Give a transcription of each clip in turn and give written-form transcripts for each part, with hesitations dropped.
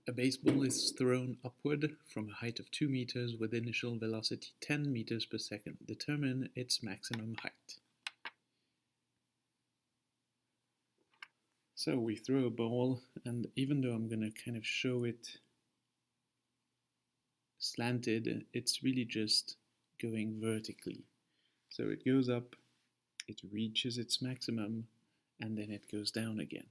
A baseball is thrown upward from a height of 2 meters with initial velocity 10 meters per second. Determine its maximum height. So we throw a ball, and even though I'm going to kind of show it slanted, it's really just going vertically. So it goes up, it reaches its maximum, and then it goes down again.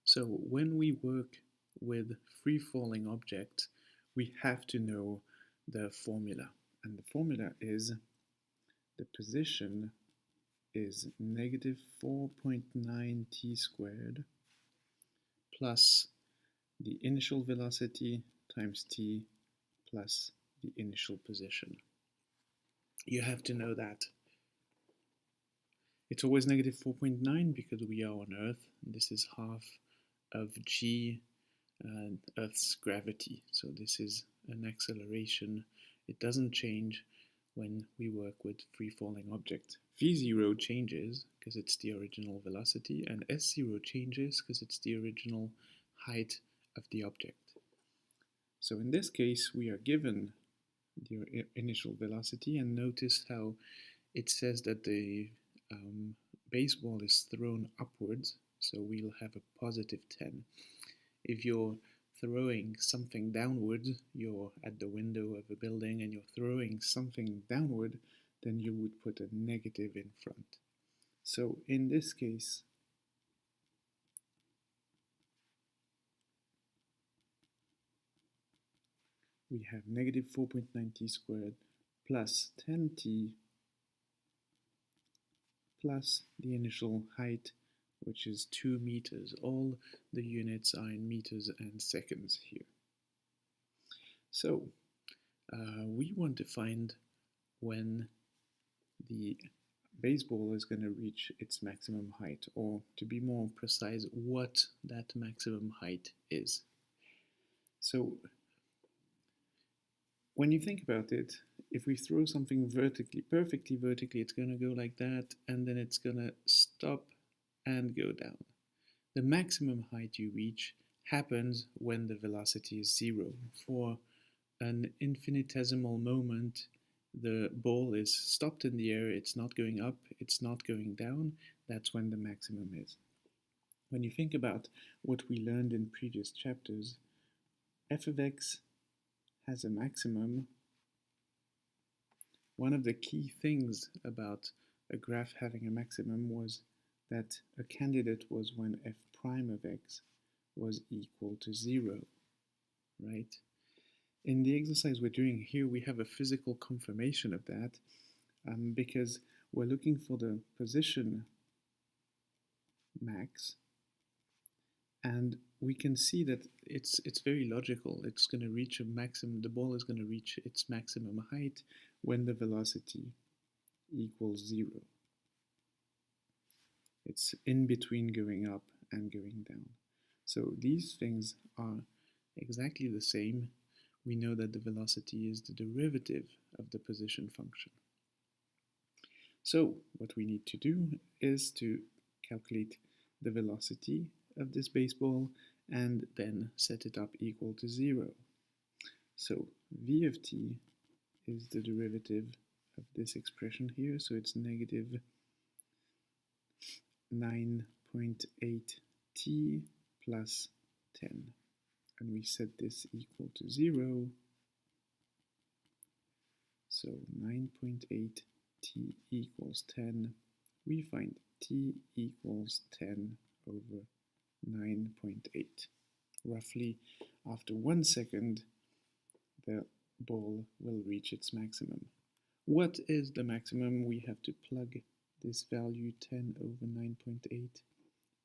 So when we work with free-falling objects, we have to know the formula. And the formula is the position is negative 4.9 t squared plus the initial velocity times t plus the initial position. You have to know that. It's always negative 4.9 because we are on Earth. This is half of g, Earth's gravity. So this is an acceleration. It doesn't change when we work with free-falling objects. V0 changes because it's the original velocity, and S0 changes because it's the original height of the object. So in this case, we are given the initial velocity, and notice how it says that the baseball is thrown upwards, so we'll have a positive 10. If you're throwing something downward, you're at the window of a building and you're throwing something downward, then you would put a negative in front. So in this case, we have negative 4.9 t squared plus 10t plus the initial height, which is 2 meters. All the units are in meters and seconds here. So we want to find when the baseball is going to reach its maximum height, or to be more precise, what that maximum height is. So when you think about it, if we throw something vertically, perfectly vertically, it's going to go like that, and then it's going to stop and go down. The maximum height you reach happens when the velocity is 0. For an infinitesimal moment, the ball is stopped in the air, it's not going up, it's not going down, that's when the maximum is. When you think about what we learned in previous chapters, f of x has a maximum. One of the key things about a graph having a maximum was that a candidate was when f prime of x was equal to 0, right? In the exercise we're doing here, we have a physical confirmation of that because we're looking for the position max, and we can see that it's very logical. It's going to reach a maximum, the ball is going to reach its maximum height when the velocity equals 0. It's in between going up and going down. So these things are exactly the same. We know that the velocity is the derivative of the position function. So what we need to do is to calculate the velocity of this baseball and then set it up equal to 0. So v of t is the derivative of this expression here, so it's negative 9.8 t plus 10. And we set this equal to 0. So 9.8 t equals 10. We find t equals 10 over 9.8. Roughly after 1 second, the ball will reach its maximum. What is the maximum? We have to plug this value 10 over 9.8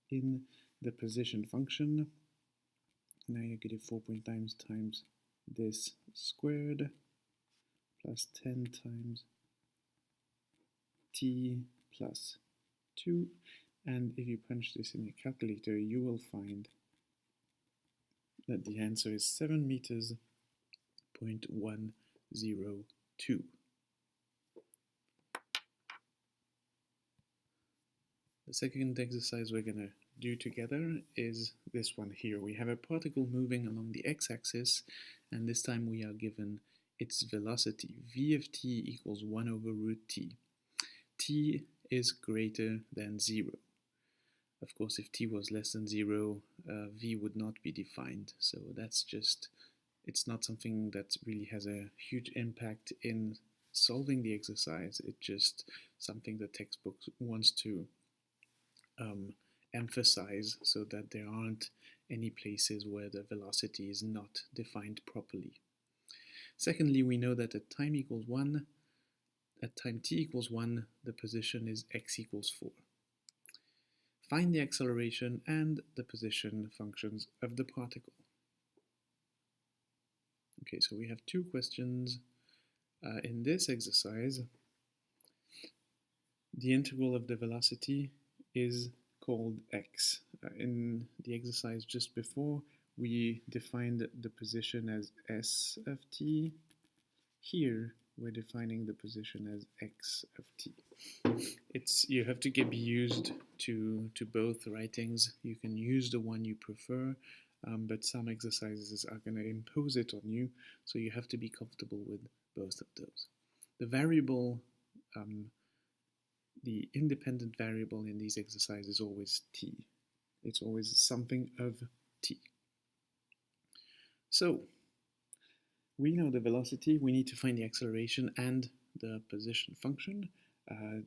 in the position function. Negative 4.9 times this squared plus 10 times t plus 2. And if you punch this in your calculator, you will find that the answer is 7 meters, 0.102. The second exercise we're going to do together is this one here. We have a particle moving along the x-axis, and this time we are given its velocity. V of t equals 1 over root t. T is greater than 0. Of course, if t was less than 0, v would not be defined. So that's just, it's not something that really has a huge impact in solving the exercise. It's just something the textbook wants to emphasize so that there aren't any places where the velocity is not defined properly. Secondly, we know that at time equals 1, at time t equals 1, the position is x equals 4. Find the acceleration and the position functions of the particle. Okay, so we have two questions in this exercise. The integral of the velocity is called x. In the exercise just before, we defined the position as s of t. Here, we're defining the position as x of t. You have to be used to both writings. You can use the one you prefer, but some exercises are going to impose it on you, so you have to be comfortable with both of those. The variable, the independent variable in these exercises is always t. It's always something of t. So, we know the velocity, we need to find the acceleration and the position function.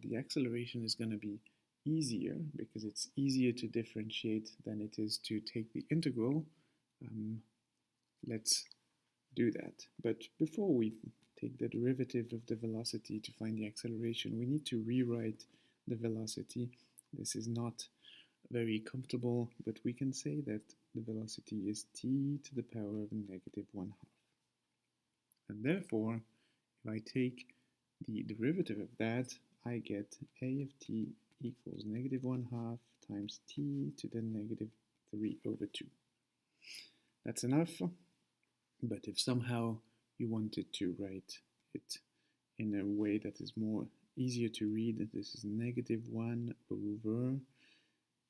The acceleration is going to be easier because it's easier to differentiate than it is to take the integral. Let's do that. But before we take the derivative of the velocity to find the acceleration, we need to rewrite the velocity. This is not very comfortable, but we can say that the velocity is t to the power of negative 1/2. And therefore, if I take the derivative of that, I get a of t equals negative 1/2 times t to the negative 3 over 2. That's enough, but if somehow you wanted to write it in a way that is more easier to read, this is negative 1 over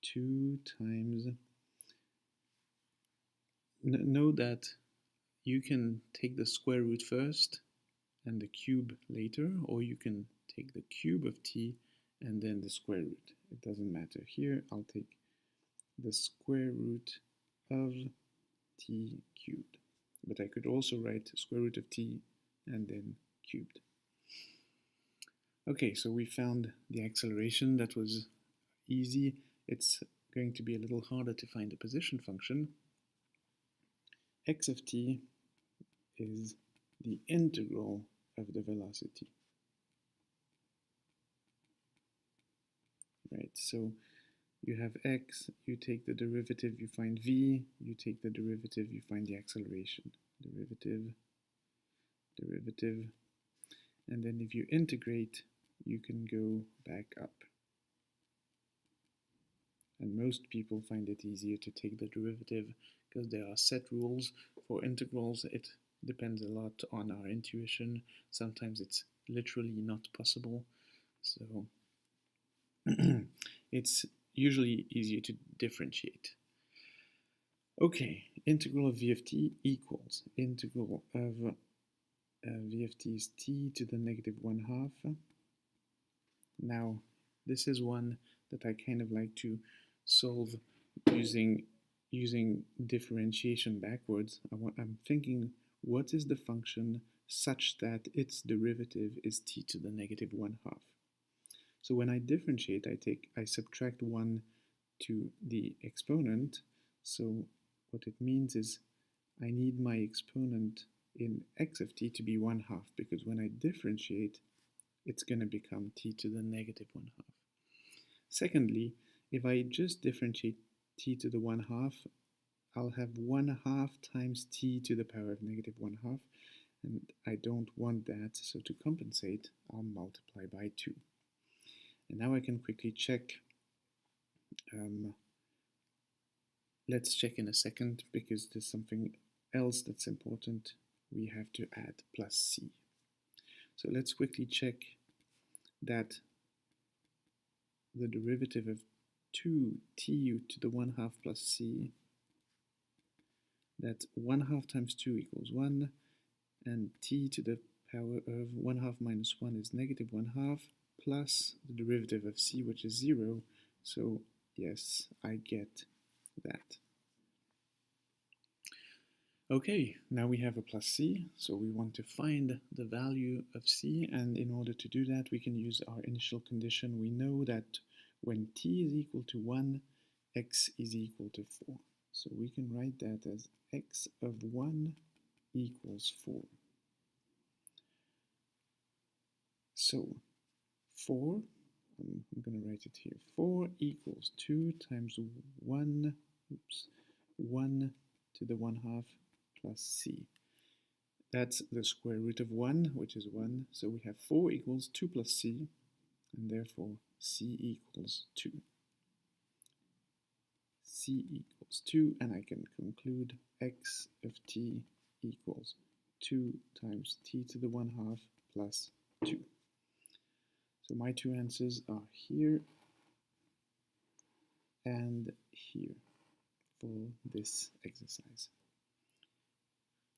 2 times. Know that you can take the square root first and the cube later, or you can take the cube of t and then the square root. It doesn't matter. Here I'll take the square root of t cubed. But I could also write square root of t and then cubed. Okay, so we found the acceleration. That was easy. It's going to be a little harder to find the position function. X of t is the integral of the velocity. Right, so you have x, you take the derivative, you find v, you take the derivative, you find the acceleration. Derivative, and then if you integrate, you can go back up. And most people find it easier to take the derivative because there are set rules for integrals. It depends a lot on our intuition. Sometimes it's literally not possible. So it's usually easier to differentiate. Okay, integral of v of t equals integral of v of t is t to the negative 1/2. Now, this is one that I kind of like to solve using differentiation backwards. I'm thinking, what is the function such that its derivative is t to the negative 1/2? So when I differentiate, I subtract 1 to the exponent. So what it means is I need my exponent in x of t to be 1/2, because when I differentiate, it's going to become t to the negative 1/2. Secondly, if I just differentiate t to the 1/2, I'll have 1/2 times t to the power of negative 1/2, and I don't want that, so to compensate, I'll multiply by 2. And now I can quickly check. Let's check in a second, because there's something else that's important. We have to add plus c. So let's quickly check that the derivative of 2t to the 1/2 plus c, that 1/2 times 2 equals 1, and t to the power of 1/2 minus 1 is negative 1/2, plus the derivative of c, which is 0. So yes, I get that. Okay, now we have a plus c, so we want to find the value of c, and in order to do that we can use our initial condition. We know that when t is equal to 1, x is equal to 4. So we can write that as x of 1 equals 4. So 4, I'm going to write it here, 4 equals 2 times 1 to the 1/2 plus c. That's the square root of 1, which is 1. So we have 4 equals 2 plus c, and therefore c equals 2. C equals 2, and I can conclude x of t equals 2 times t to the 1/2 plus 2. So my two answers are here and here for this exercise.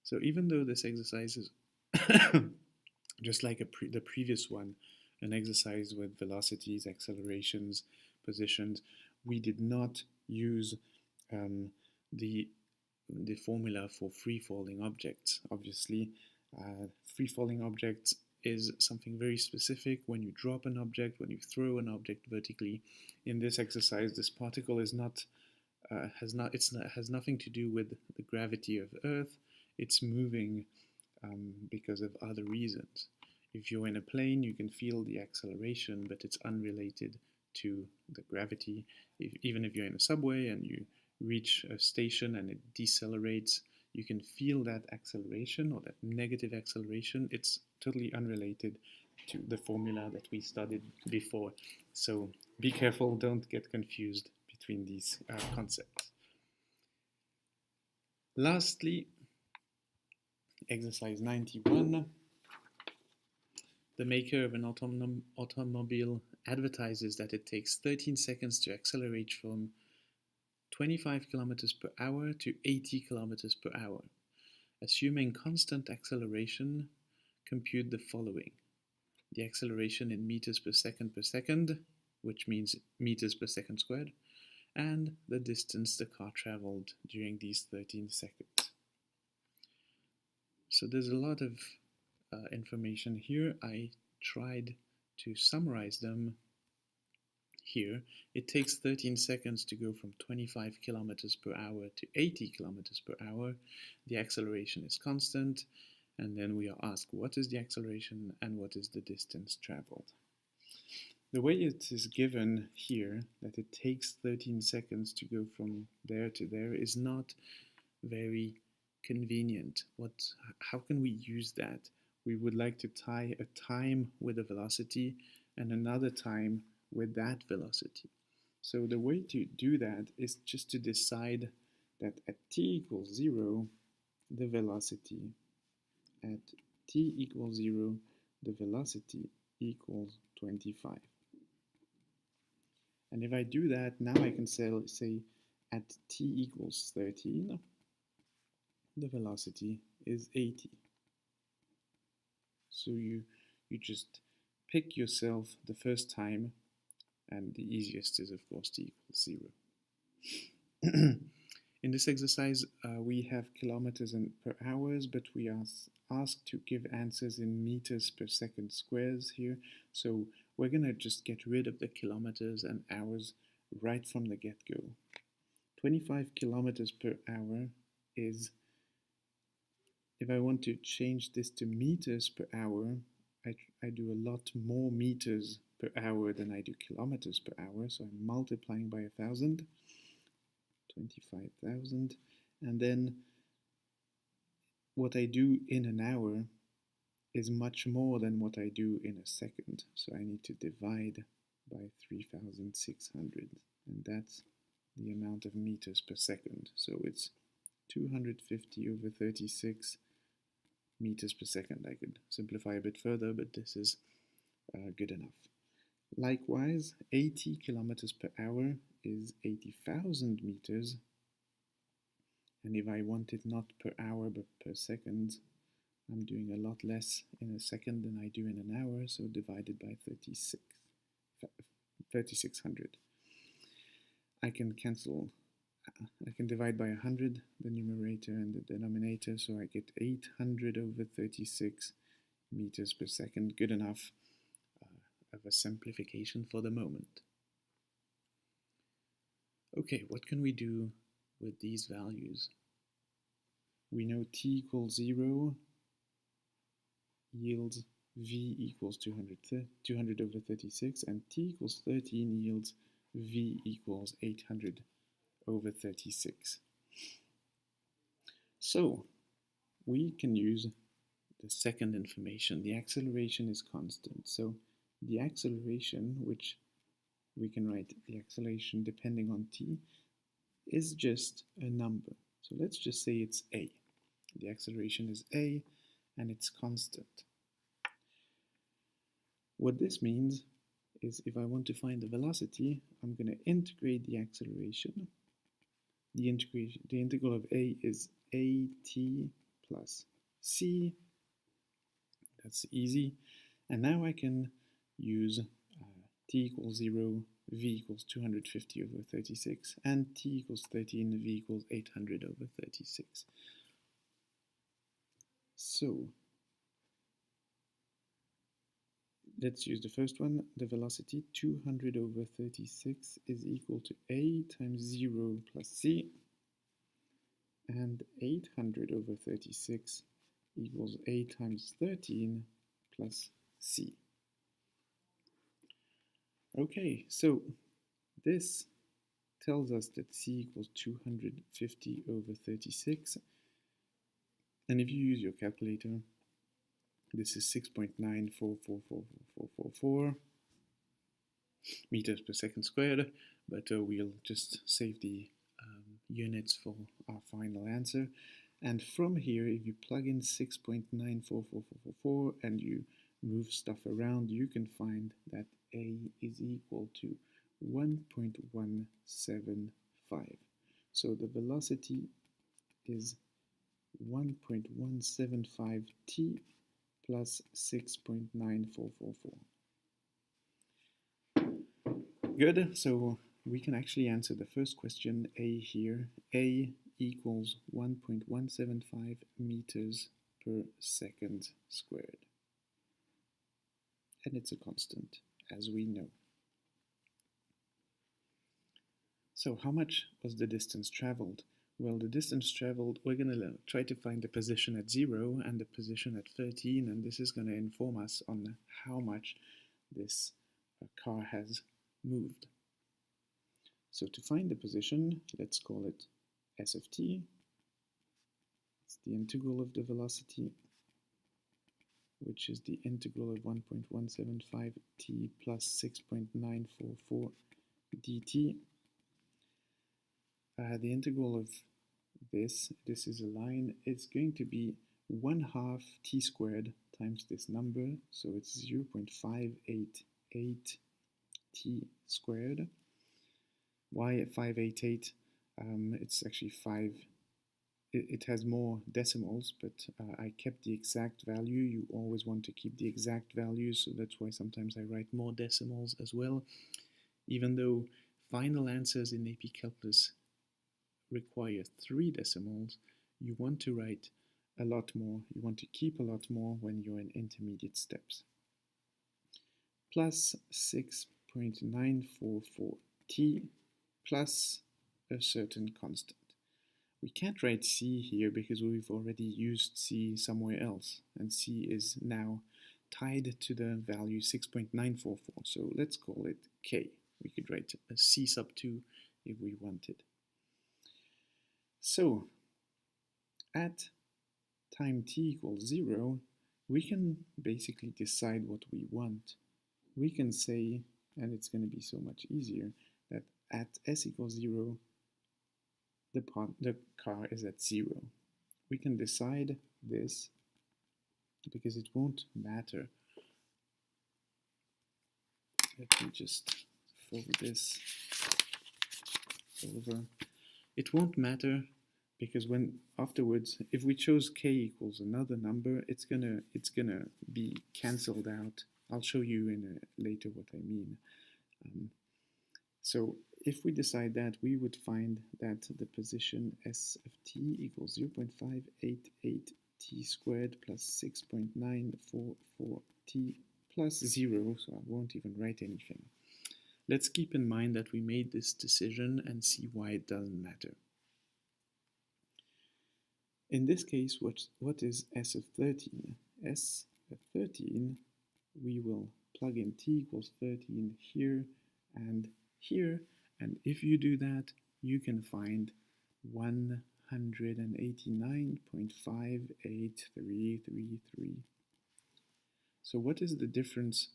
So even though this exercise is just like the previous one, an exercise with velocities, accelerations, positions, we did not use the formula for free-falling objects. Obviously, free-falling objects is something very specific. When you drop an object, when you throw an object vertically, in this exercise, this particle is has nothing to do with the gravity of Earth. It's moving because of other reasons. If you're in a plane, you can feel the acceleration, but it's unrelated to the gravity. Even if you're in a subway and you reach a station and it decelerates, you can feel that acceleration or that negative acceleration. It's totally unrelated to the formula that we studied before. So be careful, don't get confused between these concepts. Lastly, exercise 91. The maker of an automobile advertises that it takes 13 seconds to accelerate from 25 kilometers per hour to 80 kilometers per hour. Assuming constant acceleration, compute the following: the acceleration in meters per second, which means meters per second squared, and the distance the car traveled during these 13 seconds. So there's a lot of information here. I tried to summarize them here. It takes 13 seconds to go from 25 kilometers per hour to 80 kilometers per hour. The acceleration is constant, and then we are asked what is the acceleration and what is the distance traveled. The way it is given here, that it takes 13 seconds to go from there to there, is not very convenient. How can we use that? We would like to tie a time with a velocity and another time with that velocity. So the way to do that is just to decide that at t equals 0, the velocity, at t equals 0, the velocity equals 25. And if I do that, now I can say at t equals 13, the velocity is 80. So you just pick yourself the first time, and the easiest is, of course, t equals 0. In this exercise, we have kilometers and per hours, but we are asked to give answers in meters per second squares here. So we're going to just get rid of the kilometers and hours right from the get-go. 25 kilometers per hour is, if I want to change this to meters per hour, I do a lot more meters per hour than I do kilometers per hour. So I'm multiplying by 1,000, 25,000, and then what I do in an hour is much more than what I do in a second. So I need to divide by 3,600, and that's the amount of meters per second. So it's 250 over 36 meters per second. I could simplify a bit further, but this is good enough. Likewise, 80 kilometers per hour is 80,000 meters. And if I want it not per hour but per second, I'm doing a lot less in a second than I do in an hour, so divided by 3600. I can divide by 100 the numerator and the denominator, so I get 800 over 36 meters per second. Good enough of a simplification for the moment. Okay, what can we do with these values? We know t equals 0 yields v equals 200 over 36, and t equals 13 yields v equals 800 over 36. So we can use the second information. The acceleration is constant. So the acceleration, which we can write the acceleration depending on t, is just a number. So let's just say it's a. The acceleration is a, and it's constant. What this means is if I want to find the velocity, I'm going to integrate the acceleration. The integral of a is at plus c. That's easy. And now I can use t equals 0, v equals 250 over 36, and t equals 13, v equals 800 over 36. So let's use the first one. The velocity 200 over 36 is equal to a times 0 plus c, and 800 over 36 equals a times 13 plus c. Okay, so this tells us that c equals 250 over 36, and if you use your calculator, this is 6.94444444 meters per second squared, but we'll just save the units for our final answer. And from here, if you plug in 6.944444 and you move stuff around, you can find that a is equal to 1.175. So the velocity is 1.175 t plus 6.9444. Good, so we can actually answer the first question, a here. A equals 1.175 meters per second squared. And it's a constant, as we know. So how much was the distance traveled? Well, the distance traveled, we're going to try to find the position at 0 and the position at 13, and this is going to inform us on how much this car has moved. So to find the position, let's call it s of t. It's the integral of the velocity, which is the integral of 1.175 t plus 6.944 dt. The integral of this is a line, it's going to be 1/2 t squared times this number, so it's 0.588 t squared. Why 588? It's actually 5. It has more decimals, but I kept the exact value. You always want to keep the exact value, so that's why sometimes I write more decimals as well. Even though final answers in AP Calculus require 3 decimals, you want to write a lot more. You want to keep a lot more when you're in intermediate steps. Plus 6.944 t plus a certain constant. We can't write c here because we've already used c somewhere else, and c is now tied to the value 6.944, so let's call it k. We could write a c sub 2 if we wanted. So at time t equals 0, we can basically decide what we want. We can say, and it's going to be so much easier, that at s equals 0, the car is at 0. We can decide this because it won't matter Let me just fold this over. It won't matter because when afterwards, if we chose k equals another number, it's gonna be cancelled out. I'll show you in later what I mean. So if we decide that, we would find that the position s of t equals 0.588 t squared plus 6.944 t plus 0, so I won't even write anything. Let's keep in mind that we made this decision and see why it doesn't matter. In this case, what is s of 13? S of 13, we will plug in t equals 13 here and here, and if you do that, you can find 189.58333. So what is the difference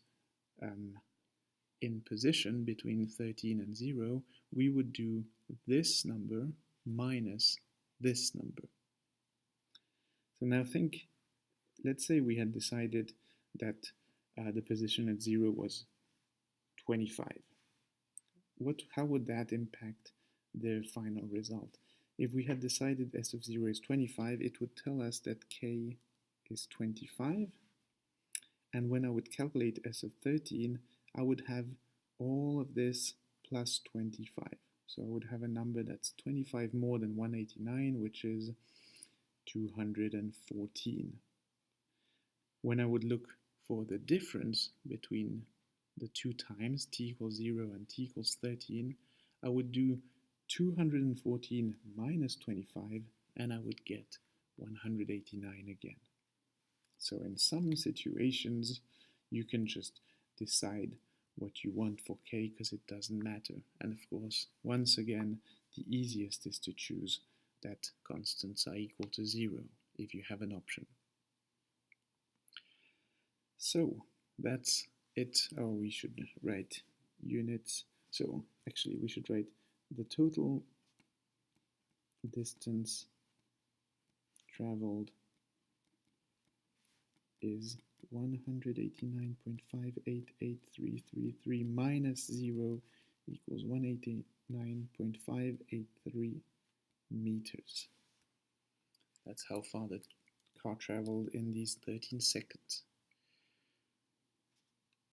in position between 13 and 0? We would do this number minus this number. So now think, let's say we had decided that the position at 0 was 25. How would that impact the final result? If we had decided s of 0 is 25, it would tell us that k is 25. And when I would calculate s of 13, I would have all of this plus 25. So I would have a number that's 25 more than 189, which is 214. When I would look for the difference between the two times, t equals 0 and t equals 13, I would do 214 minus 25, and I would get 189 again. So in some situations, you can just decide what you want for k because it doesn't matter. And of course, once again, the easiest is to choose that constants are equal to 0 if you have an option. So that's it. Oh, we should write units. So actually we should write the total distance traveled is 189.58833 minus 0 equals 189.583 meters. That's how far the car traveled in these 13 seconds.